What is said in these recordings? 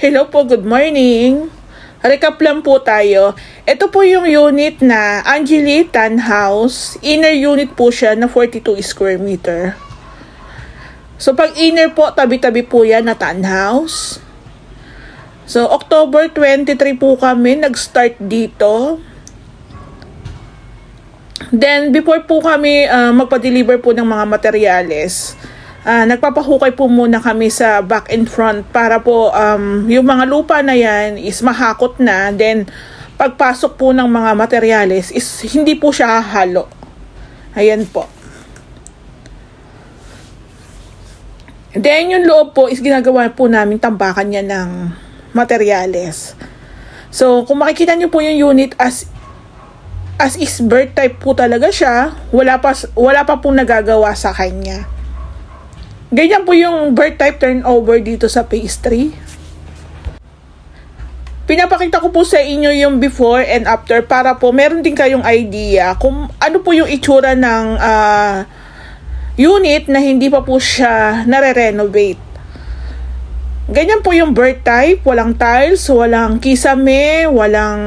Hello po, good morning. Recap lang po tayo. Ito po yung unit na Angeli Townhouse. Inner unit po siya na 42 square meter. So pag inner po, tabi-tabi po yan na townhouse. So October 23 po kami nag-start dito. Then before po kami magpa-deliver po ng mga materyales, nagpapahukay po muna kami sa back and front para po yung mga lupa na yan is mahakot na. Then pagpasok po ng mga materyales is hindi po siya hahalo. Ayan po. Then yung loob po is ginagawa po namin tambakan niya ng materyales. So kung makikita niyo po yung unit as is bird type po talaga siya, wala pa pong nagagawa sa kanya. Ganyan po yung bird type turnover dito sa phase 3. Pinapakita ko po sa inyo yung before and after para po meron din kayong idea kung ano po yung itsura ng unit na hindi pa po siya nare-renovate. Ganyan po yung bird type, walang tiles, walang kisame, walang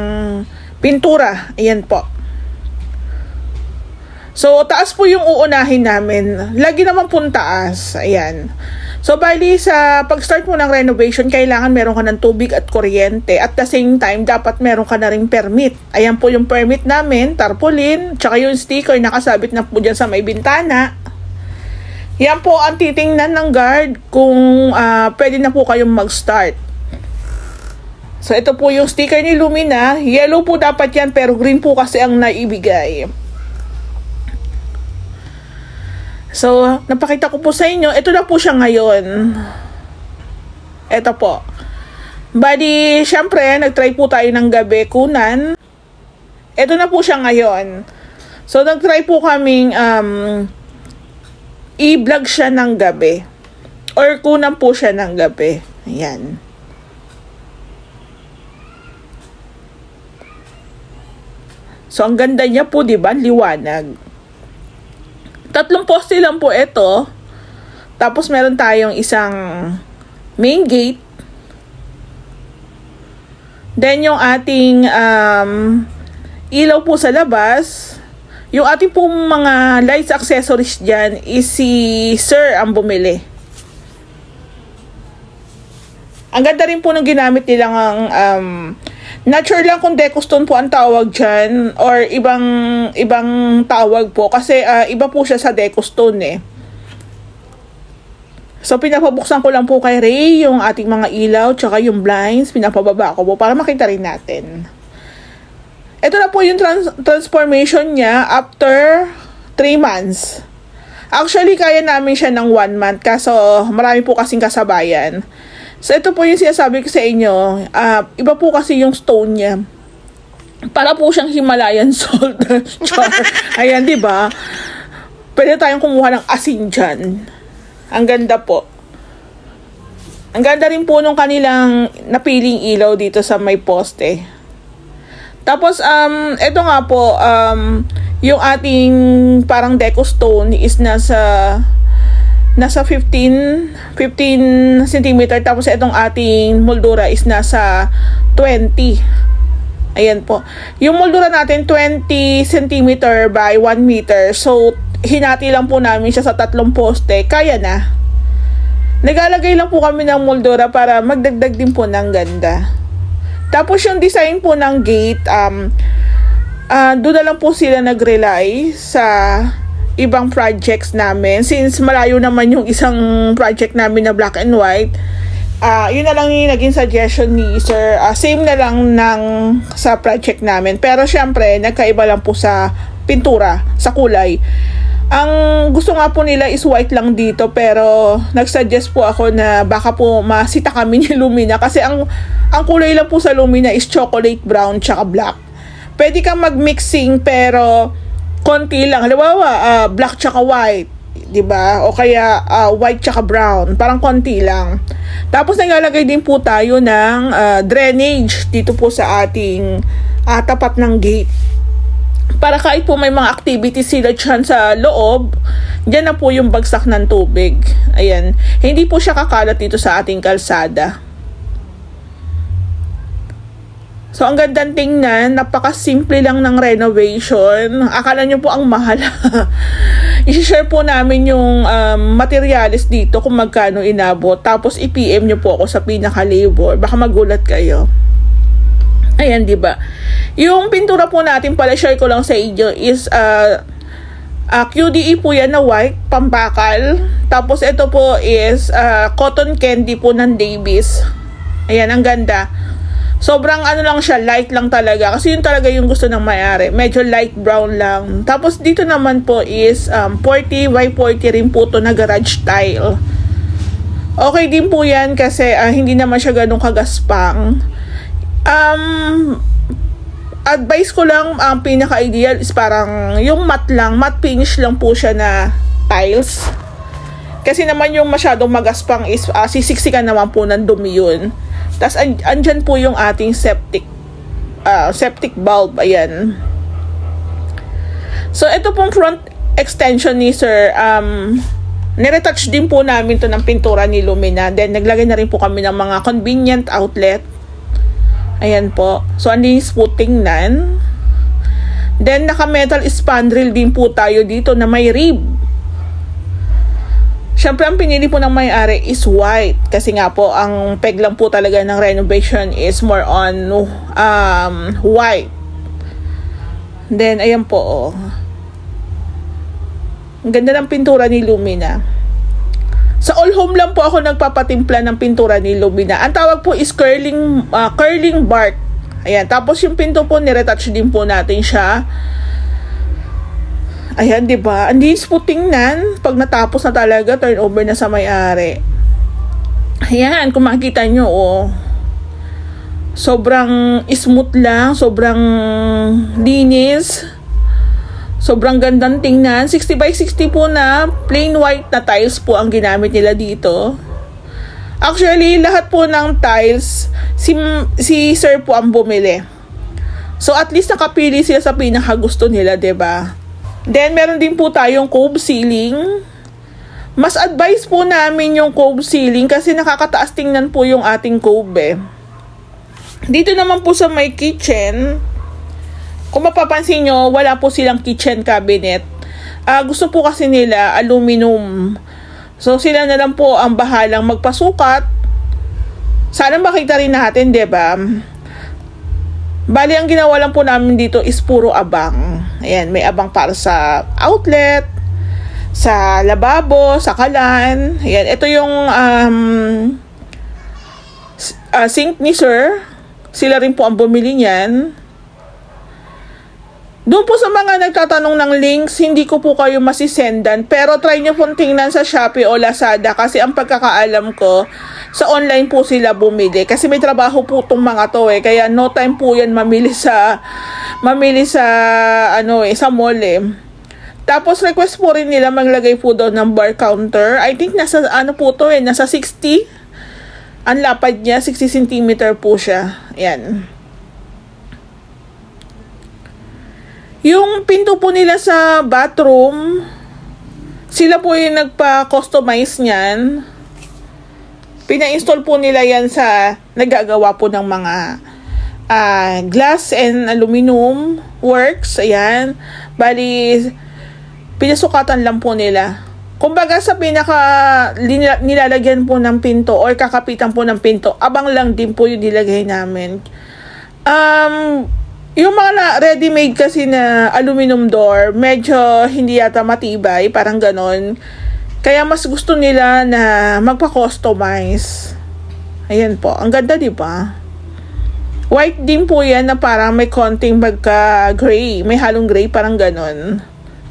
pintura. Ayan po. So, taas po yung uunahin namin. Lagi naman pong taas. Ayan. So, bali sa pag-start mo ng renovation, kailangan meron ka ng tubig at kuryente. At the same time, dapat meron ka na rin permit. Ayan po yung permit namin, tarpaulin, tsaka yung sticker nakasabit na po dyan sa may bintana. Yan po ang titingnan ng guard kung pwede na po kayong mag-start. So, ito po yung sticker ni Lumina. Yellow po dapat yan, pero green po kasi ang naibigay. So, napakita ko po sa inyo. Ito na po siya ngayon. Ito po. Bali, syempre, nag-try po tayo ng gabi, kunan. Ito na po siya ngayon. So, nag-try po kaming i-vlog siya ng gabi. Or kunan po siya ng gabi. Ayan. So, ang ganda niya po, diba? Liwanag. 3 poste lang po ito. Tapos meron tayong isang main gate. Then yung ating ilaw po sa labas. Yung ating pong mga lights accessories dyan is si Sir ang bumili. Ang ganda rin po ng ginamit nilang not sure lang kung Decostone po ang tawag dyan or ibang tawag po kasi iba po siya sa Decostone eh. So pinapabuksan ko lang po kay Ray yung ating mga ilaw tsaka yung blinds, pinapababa ko po para makita rin natin. Ito na po yung transformation niya after 3 months. Actually kaya namin siya ng 1 month kaso marami po kasing kasabayan. So, ito po yung sinasabi ko sa inyo. Iba po kasi yung stone niya. Para po siyang Himalayan salt. Ayan, di ba? Pwede tayong kumuha ng asin dyan. Ang ganda po. Ang ganda rin po nung kanilang napiling ilaw dito sa may poste. Tapos, ito nga po, yung ating parang Decostone is nasa 15 cm. Tapos itong ating moldura is nasa 20. Ayan po. Yung moldura natin 20 cm by 1 meter. So, hinati lang po namin siya sa 3 poste. Kaya na. Naglalagay lang po kami ng moldura para magdagdag din po ng ganda. Tapos yung design po ng gate, doon na lang po sila nag-rely sa ibang projects namin. Since malayo naman yung isang project namin na black and white, yun na lang yung naging suggestion ni Sir. Same na lang sa project namin. Pero syempre, nagkaiba lang po sa pintura, sa kulay. Ang gusto nga po nila is white lang dito, pero nagsuggest po ako na baka po masita kami ni Lumina kasi ang kulay lang po sa Lumina is chocolate brown tsaka black. Pwede kang mag-mixing pero konti lang. Halimbawa, black tsaka white, 'di ba? O kaya white tsaka brown, parang konti lang. Tapos naglalagay din po tayo ng drainage dito po sa ating tapat ng gate. Para kahit po may mga activities sila dyan sa loob, dyan na po yung bagsak ng tubig. Ayan. Hindi po siya kakalat dito sa ating kalsada. So, ang gandang tingnan, napaka-simple lang ng renovation. Akala nyo po ang mahal. I-share po namin yung materials dito kung magkano inabot. Tapos, i-PM nyo po ako sa pinaka-labor. Baka magulat kayo. Ayan, di ba? Yung pintura po natin pala, share ko lang sa inyo, is QDE po yan na white, pambakal. Tapos, ito po is cotton candy po ng Davis. Ayan, ang ganda. Sobrang ano lang siya, light lang talaga. Kasi yun talaga yung gusto ng may-ari. Medyo light brown lang. Tapos dito naman po is 40 by 40 rin po to na garage tile. Okay din po yan kasi hindi naman siya ganun kagaspang. Advice ko lang, ang pinaka-ideal is parang yung matte lang, matte finish lang po siya na tiles. Kasi naman yung masyadong magaspang is sisiksikan naman po ng dumi yun. Tapos, andyan po yung ating septic bulb. Ayan. So, ito pong front extension ni Sir. Niretouch din po namin to ng pintura ni Lumina. Then, naglagay na rin po kami ng mga convenient outlet. Ayan po. So, ang linis po tingnan. Then, naka-metal spandrel din po tayo dito na may rib. Siyempre, ang pinili po ng may-ari is white. Kasi nga po, ang peg lang po talaga ng renovation is more on white. Then, ayan po. Oh. Ang ganda ng pintura ni Lumina. Sa All Home lang po ako nagpapatimpla ng pintura ni Lumina. Ang tawag po is curling bark. Ayan. Tapos, yung pinto po, niretouch din po natin siya. Ayan, diba? Ang linis po tingnan. Pag natapos na talaga, turnover na sa may-ari. Ayan, kung makikita nyo, oh. Sobrang smooth lang. Sobrang linis. Sobrang gandang tingnan. 60 by 60 po na plain white na tiles po ang ginamit nila dito. Actually, lahat po ng tiles, si Sir po ang bumili. So, at least nakapili sila sa pinakagusto nila, diba? Then, meron din po tayong cove ceiling. Mas advice po namin yung cove ceiling kasi nakakataas tingnan po yung ating cove eh. Dito naman po sa may kitchen, kung mapapansin nyo, wala po silang kitchen cabinet. Gusto po kasi nila aluminum. So, sila na lang po ang bahalang magpasukat. Sana makita rin natin, diba? Bali, ang ginawa lang po namin dito is puro abang. Ayan, may abang para sa outlet, sa lababo, sa kalan. Ayan, ito yung sink ni Sir. Sila rin po ang bumili niyan. Doon po sa mga nagtatanong ng links, hindi ko po kayo masisendan. Pero try nyo pong tingnan sa Shopee o Lazada kasi ang pagkakaalam ko, sa online po sila bumili. Kasi may trabaho po itong mga to eh. Kaya no time po yan mamili sa sa mall eh. Tapos request po rin nila maglagay po daw ng bar counter. I think nasa po to eh, nasa 60. Ang lapad niya, 60 cm po siya. Ayan. Yung pinto po nila sa bathroom, sila po yung nagpa-customize niyan. Pina-install po nila yan sa naggagawa po ng mga glass and aluminum works. Ayan. Bali, pinasukatan lang po nila. Kumbaga sa nilalagyan po ng pinto or kakapitan po ng pinto, abang lang din po yung nilagay namin. Yung mga ready-made kasi na aluminum door, medyo hindi yata matibay, parang ganon. Kaya mas gusto nila na magpa-customize. Ayan po, ang ganda diba? White din po yan na parang may konting magka-gray, may halong gray, parang ganon.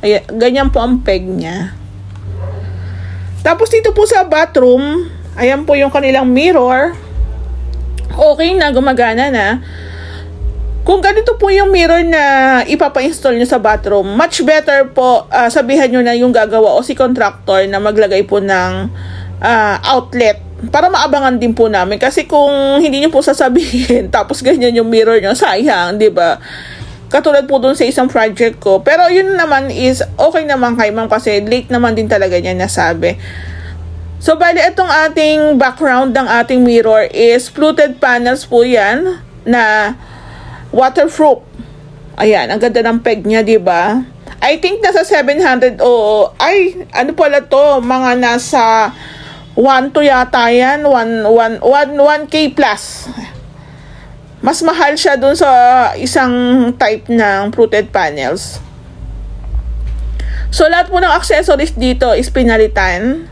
Ayan, ganyan po ang peg niya. Tapos dito po sa bathroom, ayan po yung kanilang mirror. Okay na, gumagana na. Kung ganito po yung mirror na ipapa-install nyo sa bathroom, much better po sabihan nyo na yung gagawa o si contractor na maglagay po ng outlet para maabangan din po namin. Kasi kung hindi nyo po sasabihin tapos ganyan yung mirror nyo, sayang, di ba? Katulad po dun sa isang project ko. Pero yun naman is okay naman kay ma'am kasi late naman din talaga niya nasabi. So, bali, itong ating background ng ating mirror is fluted panels po yan na waterproof. Ayan, ang ganda ng peg niya, di ba? I think nasa 700 o ay ano pala to, mga nasa 1 to yata yan, 1K plus. Mas mahal siya dun sa isang type ng fluted panels. So lahat po ng accessories dito is pinalitan.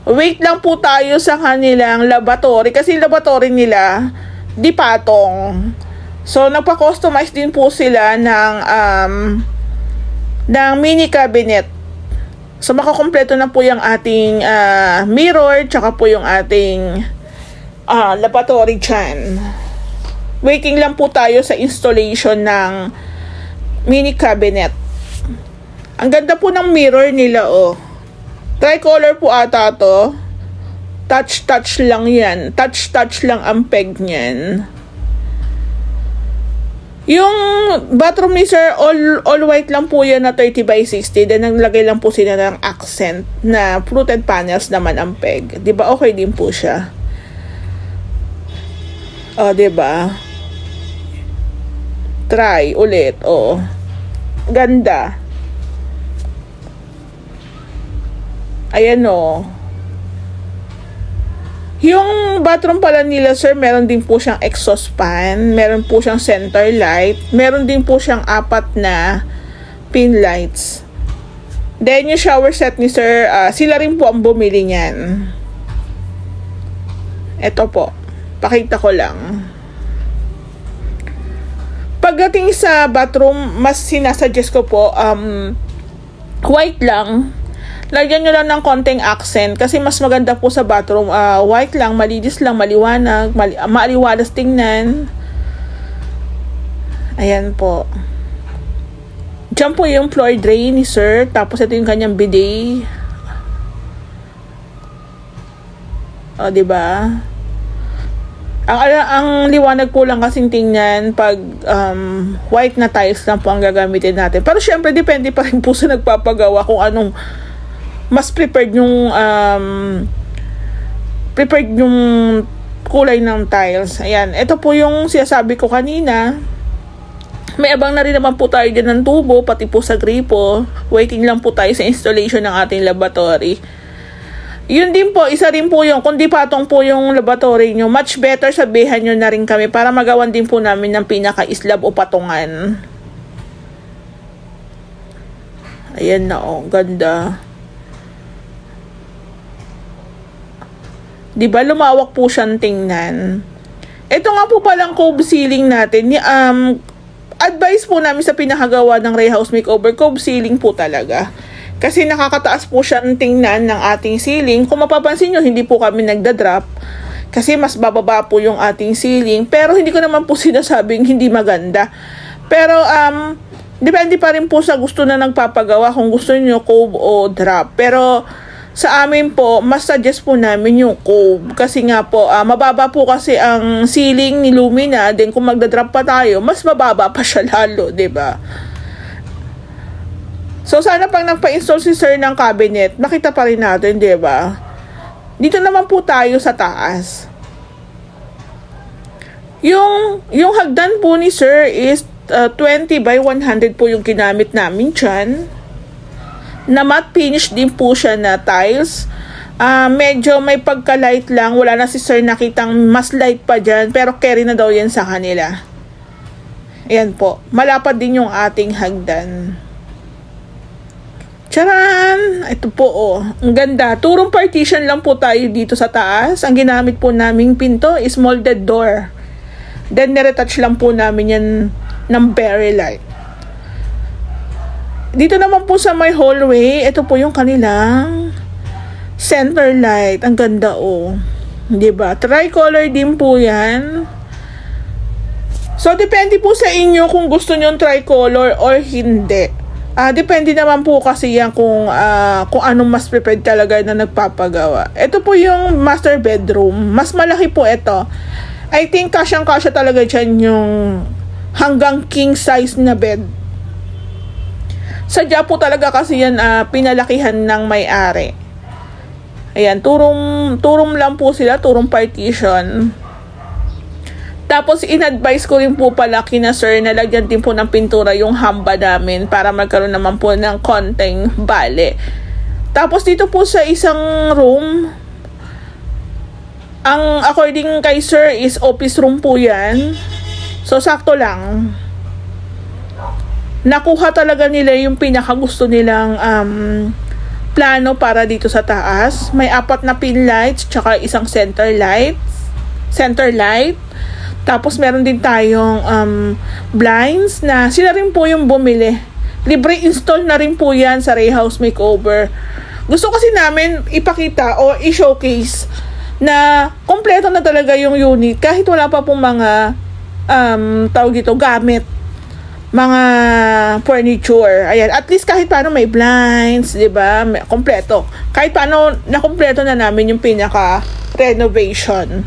Wait lang po tayo sa kanilang lavatory kasi lavatory nila di patong. So nagpa-customize din po sila ng mini cabinet. So makakompleto na po yung ating mirror tsaka po yung ating lavatory dyan. Waiting lang po tayo sa installation ng mini cabinet. Ang ganda po ng mirror nila, oh. Tricolor po ata to. Touch lang yan. Touch lang ang peg niyan. Yung bathroom ni sir, all white lang po yan na 30 by 60. Then naglagay lang po sila ng accent na fluted panels naman ang peg. Diba okay din po siya? O, diba? Try ulit, o. Ganda. Ayan, o. Yung bathroom pala nila, sir, meron din po siyang exhaust fan, meron po siyang center light, meron din po siyang 4 na pin lights. Then, yung shower set ni sir, sila rin po ang bumili niyan. Ito po. Pakita ko lang. Pagdating sa bathroom, mas sinasuggest ko po, white lang. Lagyan nyo lang ng konting accent kasi mas maganda po sa bathroom. White lang, malinis lang, maliwanag, maaliwalas tingnan. Ayan po. Diyan po yung floor drain ni sir. Tapos ito yung kanyang bidet. O, diba? Ang liwanag po lang kasing tingnan pag white na tiles lang po ang gagamitin natin. Pero syempre, depende pa rin po sa nagpapagawa kung anong mas prepared yung kulay ng tiles. Ayan. Ito po yung sinasabi ko kanina. May abang na rin naman po tayo dyan ng tubo, pati po sa gripo. Waiting lang po tayo sa installation ng ating laboratory. Yun din po, isa rin po yung, kung di patong po yung laboratory nyo, much better sabihan nyo na rin kami para magawan din po namin ng pinaka-islab o patungan. Ayan na, oh, ganda. Diba, lumawak po siyang tingnan. Ito nga po palang cove ceiling natin. Advice po namin sa pinakagawa ng Ray House Makeover, cove ceiling po talaga. Kasi nakakataas po siya ang tingnan ng ating ceiling. Kung mapapansin nyo, hindi po kami nagda-drop. Kasi mas bababa po yung ating ceiling. Pero hindi ko naman po sinasabing hindi maganda. Pero, depende pa rin po sa gusto na nagpapagawa. Kung gusto nyo cove o drop. Pero, sa amin po, mas suggest po namin yung cove. Kasi nga po, mababa po kasi ang ceiling ni Lumina. Then kung magda-drop pa tayo, mas mababa pa siya lalo, 'di ba? So, sana pag nagpa-install si sir ng cabinet, makita pa rin natin, di ba? Dito naman po tayo sa taas. Yung hagdan po ni sir is 20 by 100 po yung ginamit namin dyan. Na matte finish din po siya na tiles. Medyo may pagka-light lang. Wala na si sir nakitang mas light pa dyan. Pero carry na daw yan sa kanila. Ayan po. Malapad din yung ating hagdan. Charan! Ito po, oh. Ang ganda. Turong partition lang po tayo dito sa taas. Ang ginamit po naming pinto is molded door. Then, niretouch lang po namin yan ng very light. Dito naman po sa my hallway, ito po yung kanilang center light. Ang ganda, oh. Diba? Tricolor din po yan. So, depende po sa inyo kung gusto nyo tricolor or hindi. Depende naman po kasi yan kung anong mas prepared talaga na nagpapagawa. Ito po yung master bedroom. Mas malaki po ito. I think kasyang-kasya talaga dyan yung hanggang king size na bed. Sadya po talaga kasi yan pinalakihan ng may-ari. Ayan, turong lang po sila, turong partition. Tapos, in-advise ko rin po pala kina sir na lagyan din po ng pintura yung hamba namin para magkaroon naman po ng konting bale. Tapos, dito po sa isang room, ang according kay sir is office room po yan. So, sakto lang. Nakuha talaga nila yung pinakagusto nilang plano para dito sa taas. May 4 na pin lights, tsaka isang center light. Tapos meron din tayong blinds na sila rin po yung bumili. Libre install na rin po yan sa Ray House Makeover. Gusto kasi namin ipakita o i-showcase na kompleto na talaga yung unit kahit wala pa pong mga tawag dito, gamit. Mga furniture. Ayan, at least kahit paano may blinds, 'di ba? Kompleto. Kahit paano nakompleto na namin yung pinaka renovation.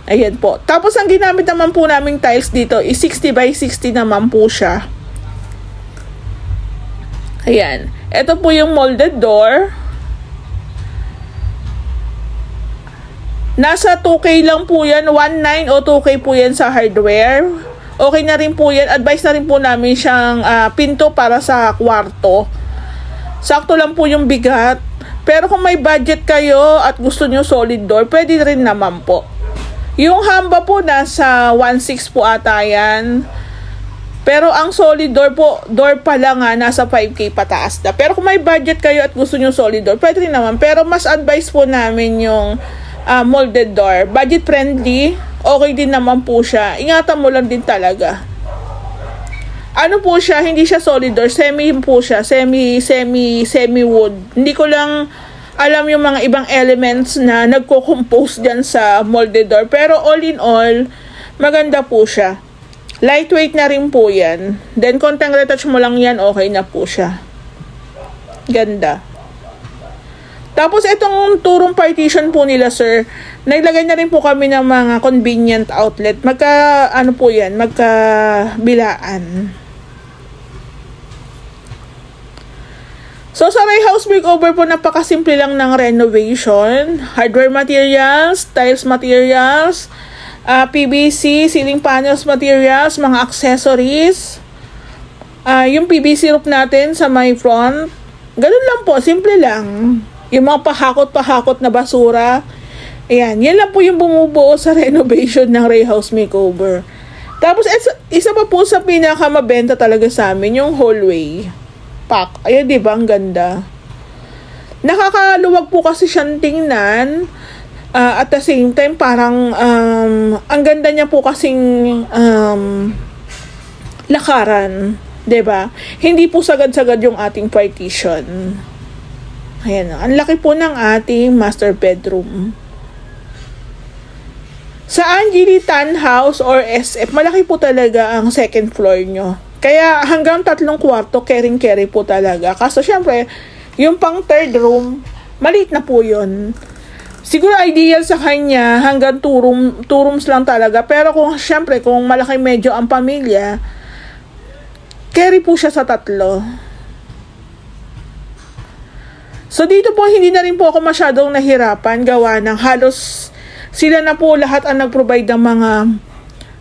Ayan po. Tapos, ang ginamit naman po naming tiles dito is 60 by 60 naman po siya. Ayan. Ito po yung molded door. Nasa 2K lang po yan. 1.9 o 2K po yan sa hardware. Okay na rin po yan. Advice na rin po namin siyang pinto para sa kwarto. Sakto lang po yung bigat. Pero kung may budget kayo at gusto nyo solid door, pwede rin naman po. Yung hamba po nasa 1.6 po ata yan. Pero ang solid door pa lang nasa 5K pataas na. Pero kung may budget kayo at gusto nyo solid door, pwede rin naman. Pero mas advice po namin yung molded door. Budget friendly, okay din naman po siya. Ingatan mo lang din talaga. Ano po siya, hindi siya solid door, semi po siya, semi wood. Hindi ko lang alam yung mga ibang elements na nagko-compose dyan sa molded door. Pero all in all, maganda po siya. Lightweight na rin po yan. Then, konting retouch mo lang yan, okay na po siya. Ganda. Tapos, itong turong partition po nila, sir, naglagay na rin po kami ng mga convenient outlet. Magkabilaan. So, sa Ray House Makeover po, napakasimple lang ng renovation. Hardware materials, tiles materials, PVC, ceiling panels materials, mga accessories. Yung PVC roof natin sa my front. Ganun lang po, simple lang. Yung mga pahakot-pahakot na basura. Ayan, yan lang po yung bumubuo sa renovation ng Ray House Makeover. Tapos, isa pa po sa pinakamabenta talaga sa amin, yung hallway pack. Ayan, diba? Ang ganda. Nakakaluwag po kasi siyang tingnan. At the same time, parang ang ganda niya po kasing lakaran. Diba? Hindi po sagad-sagad yung ating partition. Ayan. Ang laki po ng ating master bedroom. Sa Angeli Tan House or SF, malaki po talaga ang second floor nyo. Kaya hanggang 3 kwarto, caring-carry po talaga. Kaso syempre, yung pang third room, maliit na po yun. Siguro ideal sa kanya, hanggang 2 rooms lang talaga. Pero kung syempre, kung malaki medyo ang pamilya, carry po siya sa 3. So dito po, hindi na rin po ako masyadong nahirapan gawa ng halos sila na po lahat ang nag-provide ng mga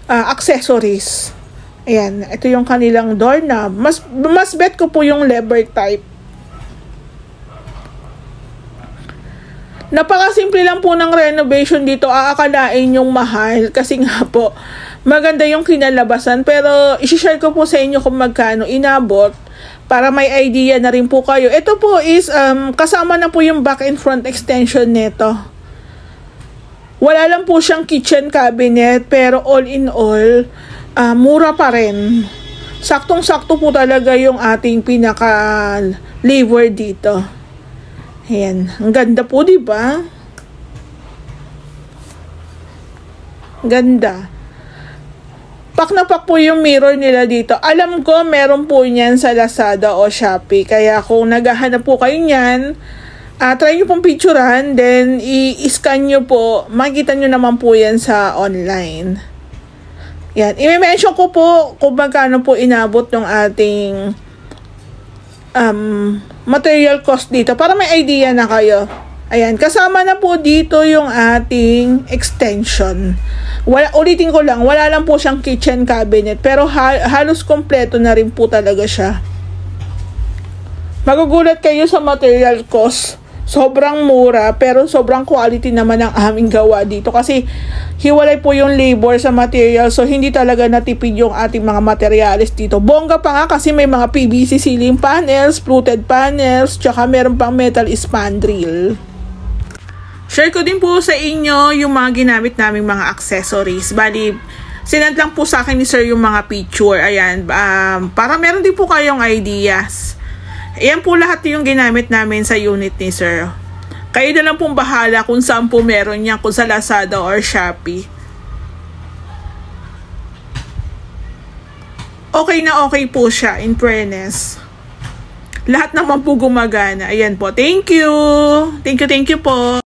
accessories. Ayan, ito yung kanilang doorknob. Mas bet ko po yung lever type. Napakasimple lang po ng renovation dito. Aakalain yung mahal. Kasi nga po, maganda yung kinalabasan. Pero, isi-share ko po sa inyo kung magkano inabot. Para may idea na rin po kayo. Ito po is, kasama na po yung back and front extension nito. Wala lang po siyang kitchen cabinet. Pero all in all, mura pa rin. Saktong-sakto po talaga yung ating pinaka-lever dito. Ayan. Ang ganda po, diba? Ganda. Pak na pak po yung mirror nila dito. Alam ko, meron po niyan sa Lazada o Shopee. Kaya kung naghahanap po kayo niyan, try nyo pong picturean, then i-scan nyo po. Makikita nyo naman po yan sa online. Yan. I-mention ko po kung magkano po inabot ng ating material cost dito. Para may idea na kayo. Ayan, kasama na po dito yung ating extension. Ulitin ko lang, wala lang po siyang kitchen cabinet, pero halos kompleto na rin po talaga siya. Magugulat kayo sa material cost. Sobrang mura, pero sobrang quality naman ang aming gawa dito. Kasi hiwalay po yung labor sa material, so hindi talaga natipid yung ating mga materials dito. Bongga pa nga kasi may mga PVC ceiling panels, fluted panels, tsaka meron pang metal spandrel. Share ko din po sa inyo yung mga ginamit naming mga accessories. Bali, sinend lang po sa akin ni sir yung mga picture. Ayan, para meron din po kayong ideas. Ayan po lahat yung ginamit namin sa unit ni sir. Kayo na lang pong bahala kung saan po meron yan, kung sa Lazada or Shopee. Okay na okay po siya, in fairness. Lahat naman po gumagana. Ayan po, thank you. Thank you po.